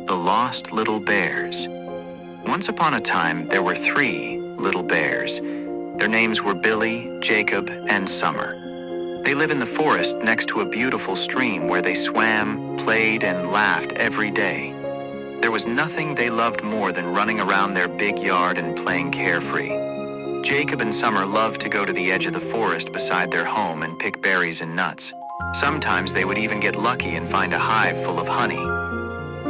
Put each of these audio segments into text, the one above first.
The Lost Little Bears. Once upon a time, there were 3 little bears. Their names were Billy, Jacob, and Summer. They live in the forest next to a beautiful stream where they swam, played, and laughed every day. There was nothing they loved more than running around their big yard and playing carefree. Jacob and Summer loved to go to the edge of the forest beside their home and pick berries and nuts. Sometimes they would even get lucky and find a hive full of honey.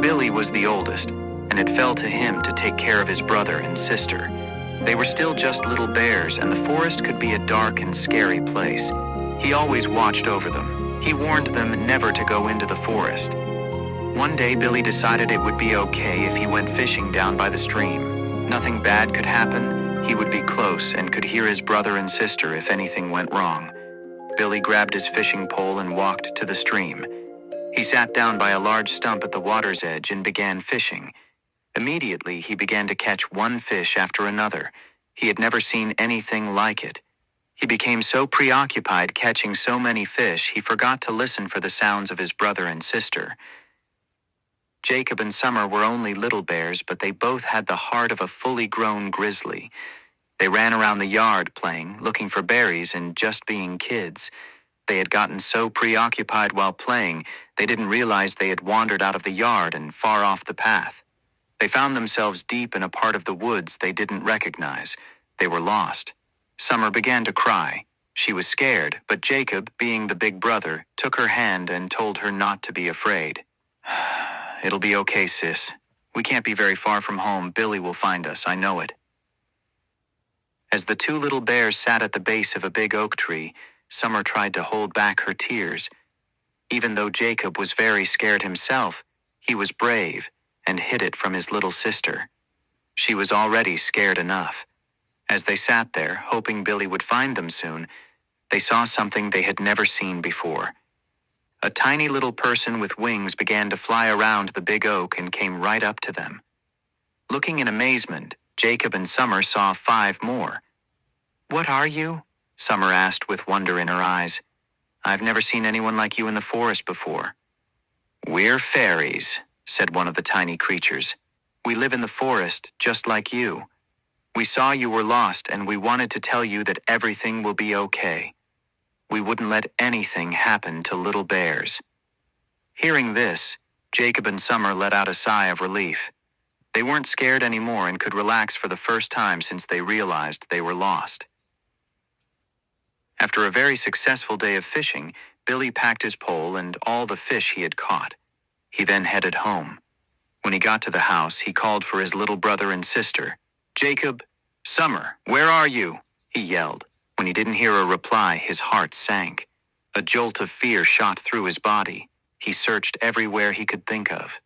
Billy was the oldest, and it fell to him to take care of his brother and sister. They were still just little bears, and the forest could be a dark and scary place. He always watched over them. He warned them never to go into the forest. One day, Billy decided it would be okay if he went fishing down by the stream. Nothing bad could happen. He would be close and could hear his brother and sister if anything went wrong. Billy grabbed his fishing pole and walked to the stream. He sat down by a large stump at the water's edge and began fishing. Immediately, he began to catch one fish after another. He had never seen anything like it. He became so preoccupied catching so many fish, he forgot to listen for the sounds of his brother and sister. Jacob and Summer were only little bears, but they both had the heart of a fully grown grizzly. They ran around the yard playing, looking for berries, and just being kids. They had gotten so preoccupied while playing, they didn't realize they had wandered out of the yard and far off the path. They found themselves deep in a part of the woods they didn't recognize. They were lost. Summer began to cry. She was scared, but Jacob, being the big brother, took her hand and told her not to be afraid. "It'll be okay, sis. We can't be very far from home. Billy will find us, I know it." As the 2 little bears sat at the base of a big oak tree, Summer tried to hold back her tears. Even though Jacob was very scared himself, he was brave and hid it from his little sister. She was already scared enough. As they sat there, hoping Billy would find them soon, they saw something they had never seen before. A tiny little person with wings began to fly around the big oak and came right up to them. Looking in amazement, Jacob and Summer saw 5 more. "What are you?" Summer asked with wonder in her eyes. "I've never seen anyone like you in the forest before." "We're fairies," said one of the tiny creatures. "We live in the forest just like you. We saw you were lost and we wanted to tell you that everything will be okay. We wouldn't let anything happen to little bears." Hearing this, Jacob and Summer let out a sigh of relief. They weren't scared anymore and could relax for the first time since they realized they were lost. After a very successful day of fishing, Billy packed his pole and all the fish he had caught. He then headed home. When he got to the house, he called for his little brother and sister. "Jacob, Summer, where are you?" he yelled. When he didn't hear a reply, his heart sank. A jolt of fear shot through his body. He searched everywhere he could think of.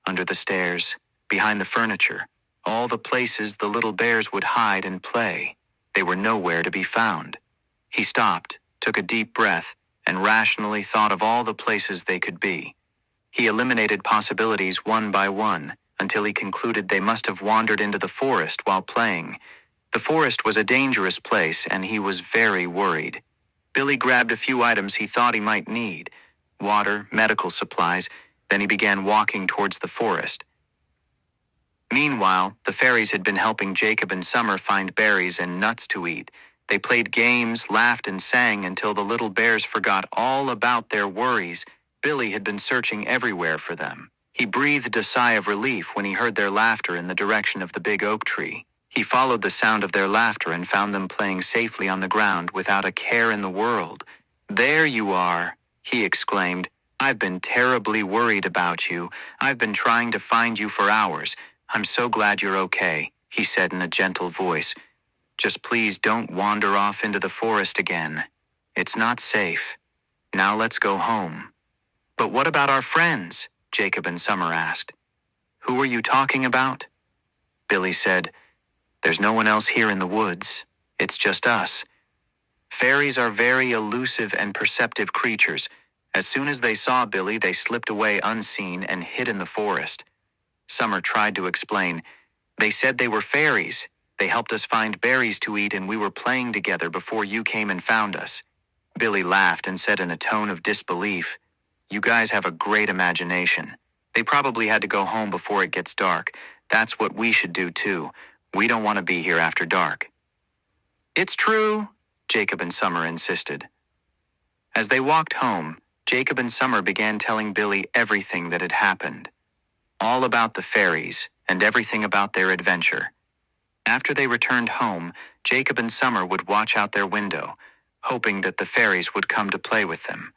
Under the stairs, behind the furniture, all the places the little bears would hide and play. They were nowhere to be found. He stopped, took a deep breath, and rationally thought of all the places they could be. He eliminated possibilities one by one, until he concluded they must have wandered into the forest while playing. The forest was a dangerous place, and he was very worried. Billy grabbed a few items he thought he might need: water, medical supplies, then he began walking towards the forest. Meanwhile, the fairies had been helping Jacob and Summer find berries and nuts to eat. They played games, laughed, and sang until the little bears forgot all about their worries. Billy had been searching everywhere for them. He breathed a sigh of relief when he heard their laughter in the direction of the big oak tree. He followed the sound of their laughter and found them playing safely on the ground without a care in the world. "There you are," he exclaimed. "I've been terribly worried about you. I've been trying to find you for hours. I'm so glad you're okay," he said in a gentle voice. "Just please don't wander off into the forest again. It's not safe. Now let's go home." "But what about our friends?" Jacob and Summer asked. "Who are you talking about?" Billy said, "There's no one else here in the woods. It's just us." Fairies are very elusive and perceptive creatures. As soon as they saw Billy, they slipped away unseen and hid in the forest. Summer tried to explain. "They said they were fairies. They helped us find berries to eat and we were playing together before you came and found us." Billy laughed and said in a tone of disbelief, "You guys have a great imagination. They probably had to go home before it gets dark. That's what we should do too. We don't want to be here after dark." "It's true," Jacob and Summer insisted. As they walked home, Jacob and Summer began telling Billy everything that had happened. All about the fairies and everything about their adventure. After they returned home, Jacob and Summer would watch out their window, hoping that the fairies would come to play with them.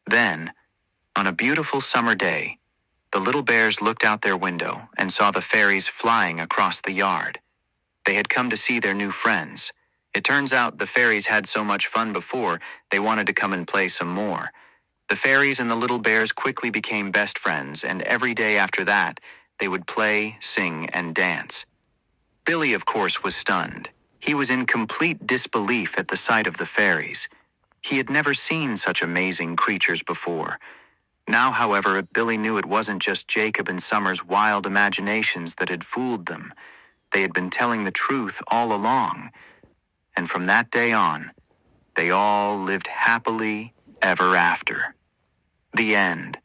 Then, on a beautiful summer day, the little bears looked out their window and saw the fairies flying across the yard. They had come to see their new friends. It turns out the fairies had so much fun before, they wanted to come and play some more. The fairies and the little bears quickly became best friends, and every day after that, they would play, sing, and dance. Billy, of course, was stunned. He was in complete disbelief at the sight of the fairies. He had never seen such amazing creatures before. Now, however, Billy knew it wasn't just Jacob and Summer's wild imaginations that had fooled them. They had been telling the truth all along. And from that day on, they all lived happily ever after. The end.